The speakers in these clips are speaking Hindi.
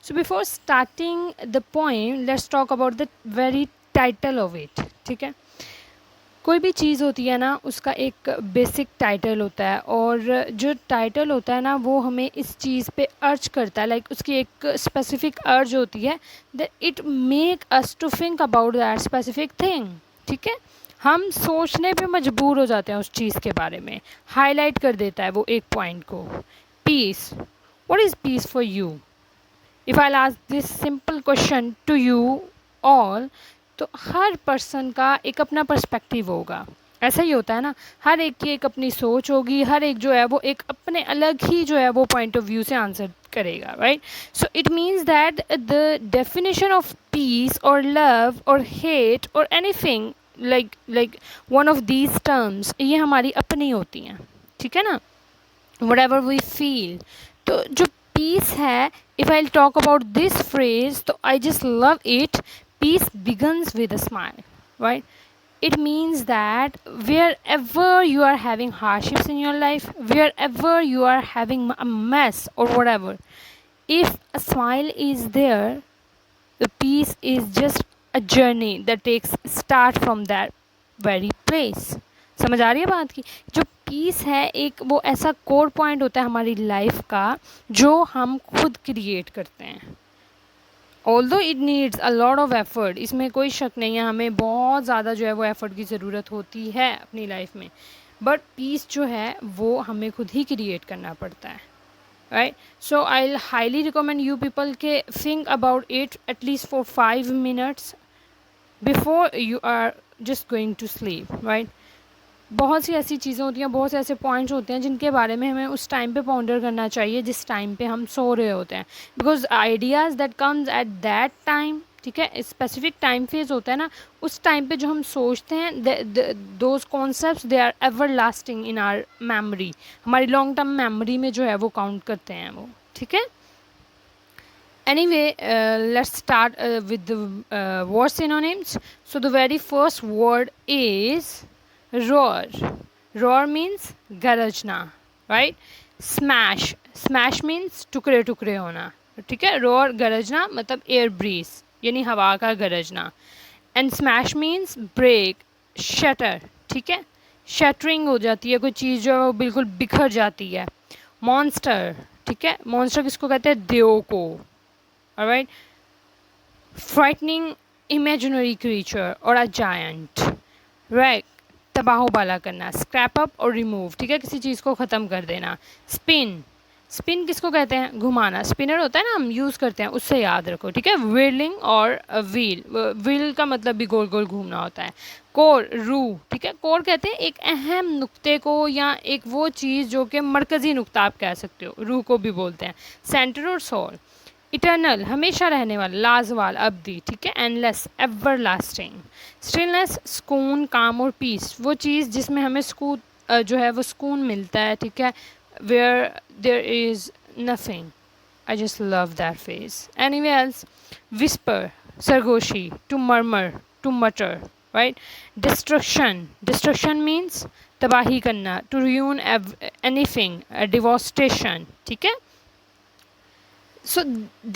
So before starting the poem let's talk about the very title of it. ठीक है, कोई भी चीज़ होती है ना, उसका एक बेसिक टाइटल होता है, और जो टाइटल होता है ना वो हमें इस चीज़ पे अर्ज करता है, लाइक उसकी एक स्पेसिफिक अर्ज होती है that it make us to think about that specific thing. ठीक है, हम सोचने पे मजबूर हो जाते हैं उस चीज़ के बारे में, हाईलाइट कर देता है वो एक पॉइंट को. Peace, what is peace for you? If I ask this simple question to you all, तो हर पर्सन का एक अपना पर्सपेक्टिव होगा. ऐसा ही होता है ना, हर एक की एक अपनी सोच होगी, हर एक जो है वो एक अपने अलग ही जो है वो पॉइंट ऑफ व्यू से आंसर करेगा, right? So it means that the definition of peace और लव और हेट और anything like one of these terms, ये हमारी अपनी होती हैं. ठीक है ना, whatever we feel. तो जो peace है, if I'll talk about this phrase, तो I just love it. Peace begins with a smile, right? It means that wherever you are having hardships in your life, wherever you are having a mess or whatever, if a smile is there, the peace is just a journey that takes start from that very place. समझ आ रही है बात की? जो पीस है एक वो ऐसा कोर पॉइंट होता है हमारी लाइफ का जो हम खुद क्रिएट करते हैं. Although it needs a lot of effort, इसमें कोई शक नहीं है, हमें बहुत ज़्यादा जो है वो एफर्ट की ज़रूरत होती है अपनी लाइफ में, बट पीस जो है वो हमें खुद ही क्रिएट करना पड़ता है, right? So I'll highly recommend you people ke think about it at least for 5 minutes before you are just going to sleep, right? बहुत सी ऐसी चीज़ें होती हैं, बहुत से ऐसे पॉइंट्स होते हैं जिनके बारे में हमें उस टाइम पे पॉन्डर करना चाहिए जिस टाइम पे हम सो रहे होते हैं, because ideas that comes at that time. ठीक है, स्पेसिफिक टाइम फेज होता है ना, उस टाइम पे जो हम सोचते हैं those concepts they are everlasting in our memory, हमारी लॉन्ग टर्म मेमोरी में जो है वो काउंट करते हैं वो. ठीक है, anyway, let's start with the word synonyms. So the very first word is roar. Roar means गरजना, right? Smash, smash means टुकड़े टुकड़े होना. ठीक है, roar गरजना मतलब एयर ब्रीज यानी हवा का गरजना. And smash means break, shatter. ठीक है, शटरिंग हो जाती है कोई चीज़ जो है वो बिल्कुल बिखर जाती है. मॉन्स्टर, ठीक है, मॉन्स्टर किसको कहते हैं? देव को. ऑलराइट, फ्राइटनिंग इमेजिनरी क्रीचर और अ जायंट, राइट, तबाहबाला करना. स्क्रैप अप और रिमूव, ठीक है, किसी चीज़ को ख़त्म कर देना. स्पिन, स्पिन किसको कहते हैं? घुमाना. स्पिनर होता है ना, हम यूज़ करते हैं, उससे याद रखो. ठीक है, व्हीलिंग और व्हील, व्हील का मतलब भी गोल गोल घूमना होता है. कोर, रू, ठीक है, कोर कहते हैं एक अहम नुक्ते को या एक वो चीज़ जो कि मरकज़ी नुक्ता आप कह सकते हो, रू को भी बोलते हैं. सेंटर और सोल, इटर्नल हमेशा रहने वाला, लाजवाल, अब्दी. ठीक है, एंडलेस, एवर लास्टिंग. स्टिलनेस, सुकून, काम और पीस, वो चीज़ जिसमें हमें सुकून जो है वो सुकून मिलता है. ठीक है, where there is nothing. I just love that phrase. Anyway else, whisper, sargoshi, to murmur, to mutter, right? Destruction, destruction means तबाही करना, to ruin anything, devastation. ठीक है, so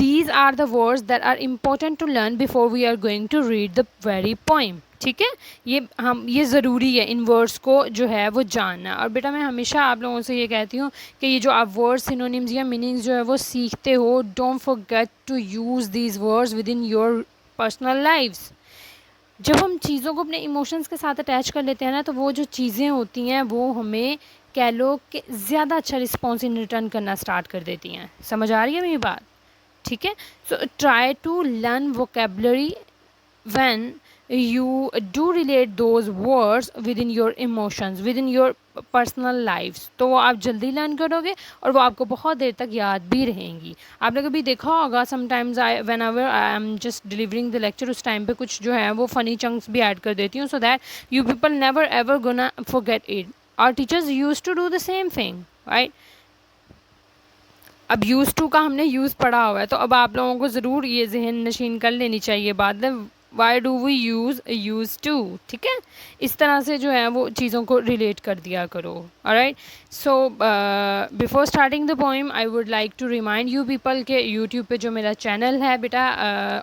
these are the words that are important to learn before we are going to read the very poem. ठीक है, ये ज़रूरी है इन वर्ड्स को जो है वो जानना. और बेटा मैं हमेशा आप लोगों से ये कहती हूँ कि ये जो आप वर्ड्स, सिनोनिम्स या मीनिंग्स जो है वो सीखते हो, don't forget to use these words within your personal lifes. जब हम चीज़ों को अपने इमोशंस के साथ अटैच कर लेते हैं ना, तो वो जो चीज़ें होती हैं वो हमें कह लो कि ज़्यादा अच्छा रिस्पॉन्स इन रिटर्न करना स्टार्ट कर देती हैं. समझ आ रही है मेरी बात? ठीक है, so try to learn vocabulary when you do relate those words within your emotions, within your personal lives, तो वो आप जल्दी लर्न करोगे और वो आपको बहुत देर तक याद भी रहेंगी. आपने कभी देखा होगा sometimes when ever I am just delivering the lecture, उस टाइम पे कुछ जो है वो फ़नी चंक्स भी ऐड कर देती हूँ so that you people never ever gonna forget it. Our teachers use to do the same thing, right? अब यूज़ टू का हमने यूज़ पढ़ा हुआ है, तो अब आप लोगों को ज़रूर ये जहन नशीन कर लेनी चाहिए बात. Why do we use to, ठीक है। इस तरह से जो है वो चीज़ों को रिलेट कर दिया करो। Alright, so before starting the poem I would like to remind you people के यूट्यूब पे जो मेरा चैनल है बेटा,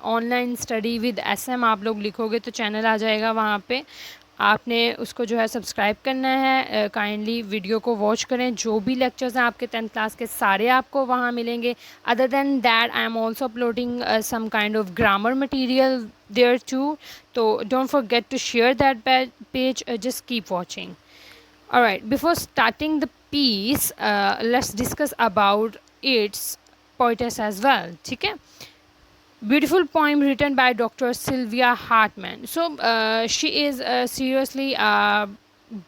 ऑनलाइन स्टडी विद SM आप लोग लिखोगे तो चैनल आ जाएगा, वहाँ पे आपने उसको जो है सब्सक्राइब करना है। काइंडली वीडियो को वॉच करें, जो भी लेक्चर्स हैं आपके 10th क्लास के सारे आपको वहाँ मिलेंगे। Other than that I am also uploading some kind of grammar material there too, तो don't forget to share that page, just keep watching. Alright, before starting the piece, let's discuss about its poetess as well, ठीक है। Beautiful poem written by Dr. Sylvia Hartman. So she is seriously a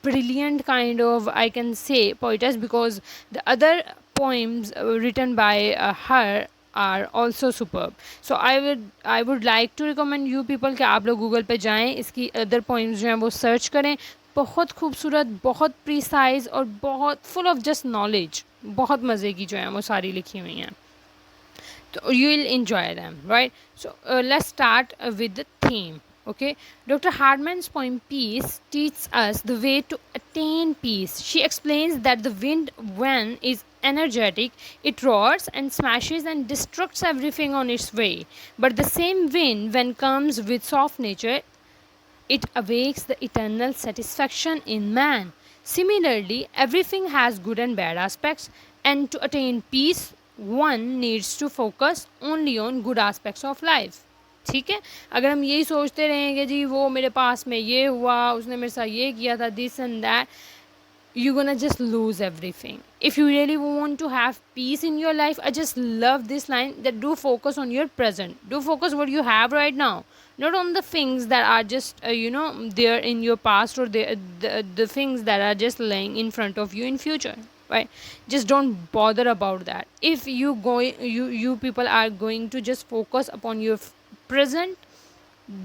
brilliant kind of, I can say, poetess, because the other poems written by her are also superb. So I would like to recommend you people कि आप लोग गूगल पे जाएं, इसकी other poems जो हैं वो सर्च करें। बहुत खूबसूरत, बहुत प्रिसाइज और बहुत फुल ऑफ जस्ट नॉलेज, बहुत मज़े की जो है वो सारी लिखी हुई हैं, so you will enjoy them, right? So let's start with the theme. Okay, Dr. Hartman's poem Peace teaches us the way to attain peace. She explains that the wind, when is energetic, it roars and smashes and destructs everything on its way, but the same wind, when comes with soft nature, it awakes the eternal satisfaction in man. Similarly, everything has good and bad aspects, and to attain peace one needs to focus only on good aspects of life. ठीक है, अगर हम यही सोचते रहेंगे जी वो मेरे पास में ये हुआ, उसने मेरे साथ ये किया था, this and that, you're gonna just lose everything. If you really want to have peace in your life, I just love this line, that do focus on your present, do focus what you have right now, not on the things that are just there in your past, or the things that are just laying in front of you in future, right? Just don't bother about that. If you people are going to just focus upon your present,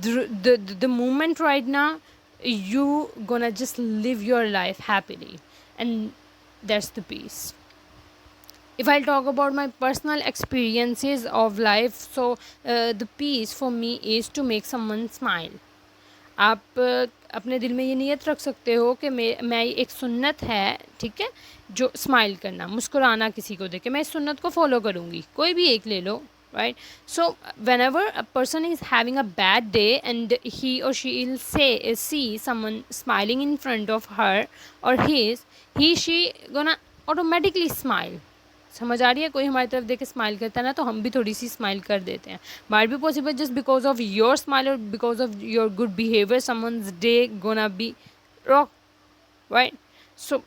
the moment right now, you gonna just live your life happily, and that's the peace. If I'll talk about my personal experiences of life, so the peace for me is to make someone smile. आप अपने दिल में ये नियत रख सकते हो कि मैं एक सुन्नत है, ठीक है, जो स्माइल करना, मुस्कुराना, किसी को देख के मैं इस सुन्नत को फॉलो करूँगी, कोई भी एक ले लो, right? So whenever a person is having a bad day and he or she will see someone smiling in front of her or she gonna automatically smile. समझ आ रही है? कोई हमारी तरफ देख के स्माइल करता है ना, तो हम भी थोड़ी सी स्माइल कर देते हैं. Might be possible just because of your smile और because of your good behaviour someone's day gonna be rock, right? So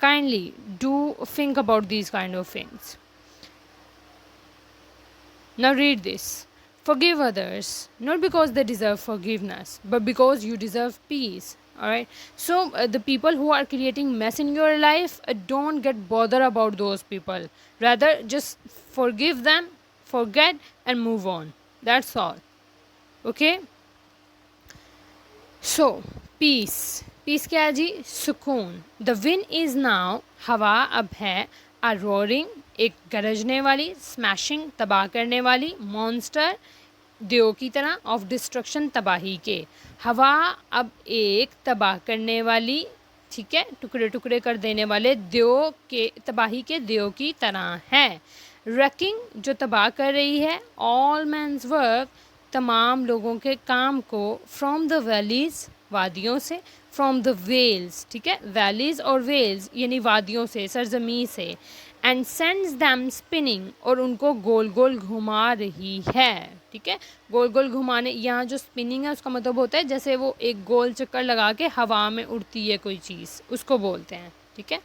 kindly do think about these kind of things. Now read this. Forgive others, not because they deserve forgiveness, but because you deserve peace. Alright? So the people who are creating mess in your life, don't get bothered about those people. Rather, just forgive them, forget, and move on. That's all. Okay? So, peace. Peace क्या है जी? सुकून. The wind is now, हवा अब है, a roaring, एक गरजने वाली, स्मैशिंग, तबाह करने वाली, मॉन्स्टर, देव की तरह, ऑफ डिस्ट्रक्शन, तबाही के. हवा अब एक तबाह करने वाली, ठीक है, टुकड़े टुकड़े कर देने वाले देव के, तबाही के देव की तरह है. रैकिंग, जो तबाह कर रही है, ऑल मैंस वर्क, तमाम लोगों के काम को, फ्रॉम द वैलीज़, वादियों से, फ्रॉम द वेल्स, ठीक है, वैलीज़ और वेल्स यानी वादियों से, सरजमी से, एंड सेंड्स दैम स्पिनिंग, और उनको गोल गोल घुमा रही है. ठीक है, गोल गोल घुमाने, यहाँ जो स्पिनिंग है उसका मतलब होता है जैसे वो एक गोल चक्कर लगा के हवा में उड़ती है कोई चीज़, उसको बोलते हैं. ठीक है,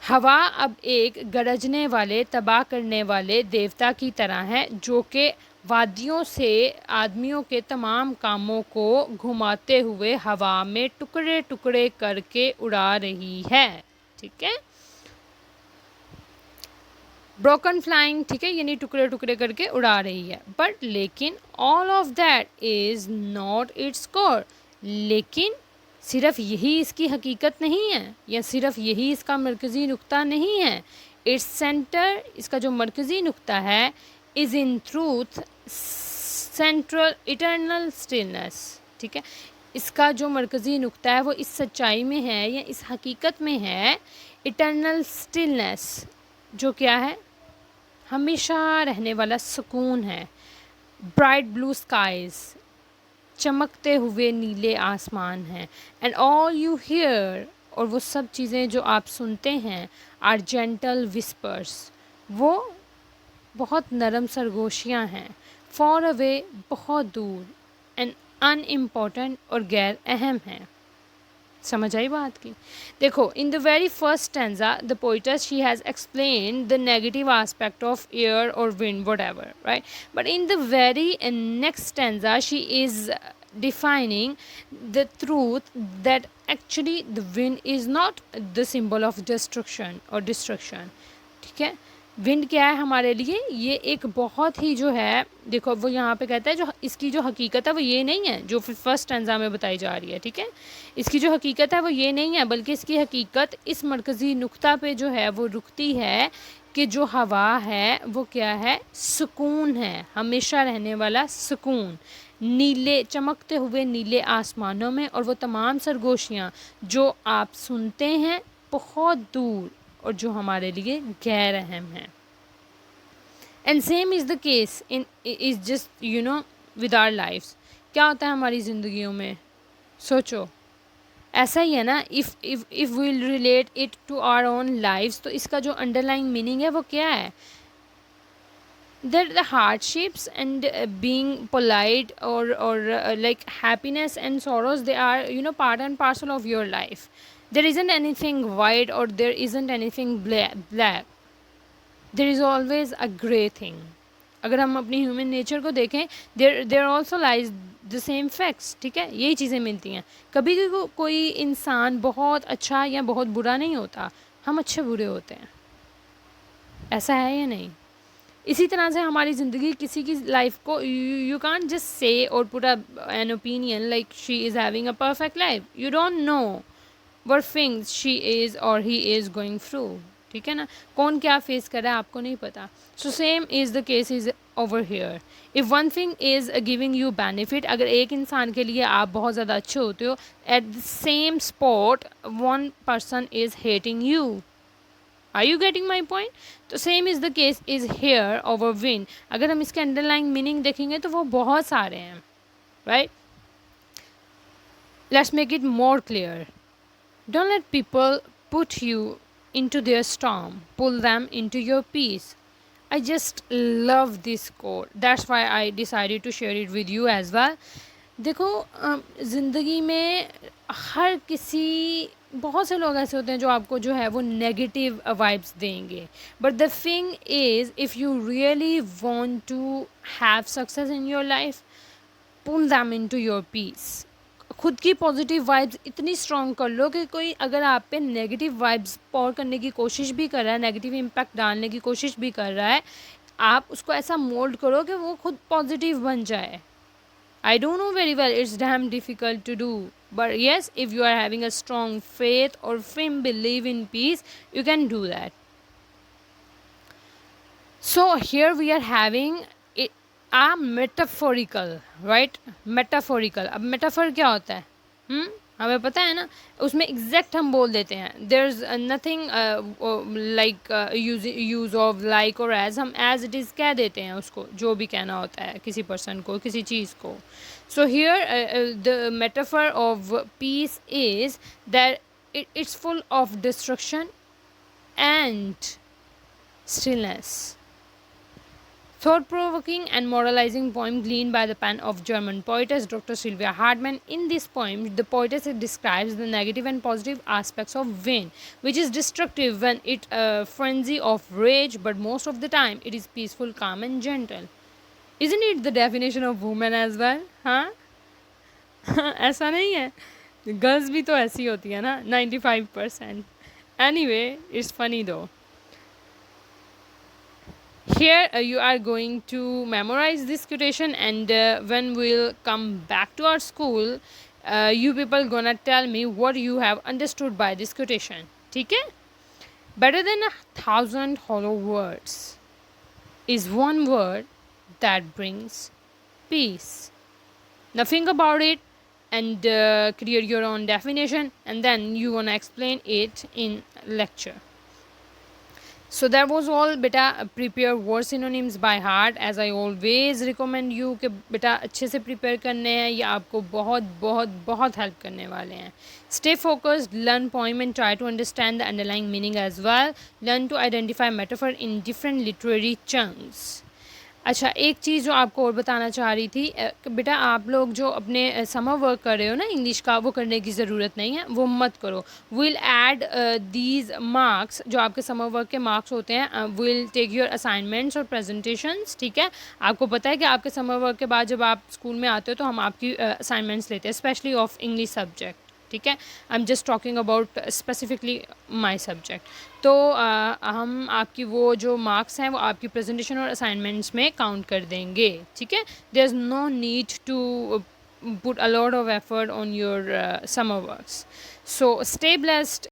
हवा अब एक गरजने वाले, तबाह करने वाले देवता की तरह है, जो कि वादियों से आदमियों के तमाम कामों को घुमाते हुए हवा में टुकड़े टुकड़े करके उड़ा रही है. ठीक है, ब्रोकन फ्लाइंग, ठीक है, यानी टुकड़े टुकड़े करके उड़ा रही है. बट लेकिन all of that is not its core, लेकिन सिर्फ यही इसकी हकीकत नहीं है, या सिर्फ यही इसका मरकज़ी नुक्ता नहीं है. इट्स सेंटर, इसका जो मरकज़ी नुक्ता है, is in truth central eternal stillness, ठीक है। इसका जो मरकज़ी नुक्ता है वो इस सच्चाई में है या इस हकीकत में है, इटर्नल स्टिलनेस, जो क्या है, हमेशा रहने वाला सुकून है। ब्राइट ब्लू स्काइज, चमकते हुए नीले आसमान हैं। एंड ऑल यू हियर, और वो सब चीज़ें जो आप सुनते हैं, आर जेंटल विस्पर्स, वो बहुत नरम सरगोशियाँ हैं। फॉर अवे, बहुत दूर। एंड अनइम्पॉर्टेंट, और गैर अहम हैं। समझ आई बात की? देखो, in the very first stanza the poetess she has explain the negative aspect of air और wind, whatever, right? But in the very next stanza she is defining the truth that actually the wind is not the symbol of destruction or destruction, ठीक है। विंड क्या है हमारे लिए, ये एक बहुत ही जो है, देखो वो यहाँ पे कहता है जो इसकी जो हकीकत है वो ये नहीं है जो फिर फर्स्ट स्टैंजा में बताई जा रही है, ठीक है। इसकी जो हकीकत है वो ये नहीं है, बल्कि इसकी हकीकत इस मरकज़ी नुक्ता पे जो है वो रुकती है कि जो हवा है वो क्या है, सुकून है, हमेशा रहने वाला सुकून, नीले चमकते हुए नीले आसमानों में, और वो तमाम सरगोशियाँ जो आप सुनते हैं बहुत दूर और जो हमारे लिए गैर अहम हैं। And same is the case in is just with our lifes. क्या होता है हमारी ज़िंदगियों में, सोचो, ऐसा ही है ना। If will relate it to our own lifes, तो इसका जो अंडरलाइंग मीनिंग है वो क्या है, that the hardships and being polite or like happiness and sorrows, they are part and parcel of your life. There isn't anything white or there isn't anything black. There is always a gray thing. अगर हम अपनी ह्यूमन नेचर को देखें, there also lies the same facts, ठीक है। यही चीज़ें मिलती हैं। कभी कोई इंसान बहुत अच्छा या बहुत बुरा नहीं होता, हम अच्छे बुरे होते हैं, ऐसा है या नहीं? इसी तरह से हमारी ज़िंदगी, किसी की लाइफ को यू कांट जस्ट से और put an opinion like she is having a perfect life. You don't know what things she is और ही इज़ गोइंग थ्रू, ठीक है ना। कौन क्या फेस कर रहा है आपको नहीं पता। So same is the case is over here. If one thing is giving you benefit, अगर एक इंसान के लिए आप बहुत ज़्यादा अच्छे होते हो, at the same spot one person is hating you. Are you getting my point? तो same is the case is here over win. अगर हम इसके अंडरलाइंग मीनिंग देखेंगे तो वो बहुत सारे हैं, right. Let's make it more clear. Don't let people put you into their storm, pull them into your peace. I just love this quote. That's why I decided to share it with you as well. देखो, ज़िंदगी में हर किसी, बहुत से लोग ऐसे होते हैं जो आपको जो है वो नेगेटिव वाइब्स देंगे, but the thing is if you really want to have success in your life, pull them into your peace. खुद की पॉजिटिव वाइब्स इतनी स्ट्रॉन्ग कर लो कि कोई अगर आप पे नेगेटिव वाइब्स पॉर करने की कोशिश भी कर रहा है, नेगेटिव इम्पैक्ट डालने की कोशिश भी कर रहा है, आप उसको ऐसा मोल्ड करो कि वो खुद पॉजिटिव बन जाए। I don't know very well, it's damn difficult to do. But yes, if you are having a strong faith or firm belief in peace, you can do that. So here we are having a metaphorical, right? Metaphorical. अब metaphor क्या होता है? हमें पता है ना, उसमें एग्जैक्ट हम बोल देते हैं। There is nothing like use of like और एज, हम एज इट इज़ कह देते हैं उसको, जो भी कहना होता है किसी पर्सन को, किसी चीज़ को। So here the metaphor of peace is that it's full of destruction and stillness. Thought-provoking and moralizing poem gleaned by the pen of German poetess Dr. Sylvia Hartmann. In this poem, the poetess describes the negative and positive aspects of wind, which is destructive when it frenzy of rage, but most of the time it is peaceful, calm and gentle. Isn't it the definition of woman as well? हाँ ऐसा नहीं है, गर्ल्स भी तो ऐसी होती है ना 95%. Anyway, it's funny though. Here you are going to memorize this quotation, and when we'll come back to our school, you people gonna tell me what you have understood by this quotation. ठीक है? Better than 1,000 hollow words is one word that brings peace. Nothing about it, and create your own definition, and then you wanna explain it in lecture. So that was all beta. Prepare word synonyms by heart, as I always recommend you कि बेटा अच्छे से prepare करने हैं, ये आपको बहुत बहुत बहुत help करने वाले हैं. Stay focused, learn poem and try to understand the underlying meaning as well. Learn to identify metaphor in different literary chunks. अच्छा, एक चीज़ जो आपको और बताना चाह रही थी बेटा, आप लोग जो अपने समर वर्क कर रहे हो ना इंग्लिश का, वो करने की ज़रूरत नहीं है, वो मत करो. विल ऐड दीज मार्क्स, जो आपके समर वर्क के मार्क्स होते हैं, विल टेक योर असाइनमेंट्स और प्रेजेंटेशंस. ठीक है, आपको पता है कि आपके समर वर्क के बाद जब आप स्कूल में आते हो तो हम आपकी असाइनमेंट्स लेते हैं, स्पेशली ऑफ इंग्लिश सब्जेक्ट. ठीक है, I am just talking about specifically my subject. तो हम आपकी वो जो मार्क्स हैं वो आपकी प्रेजेंटेशन और असाइनमेंट्स में काउंट कर देंगे. ठीक है, there is no need to put a lot of effort on your summer works. So stay blessed,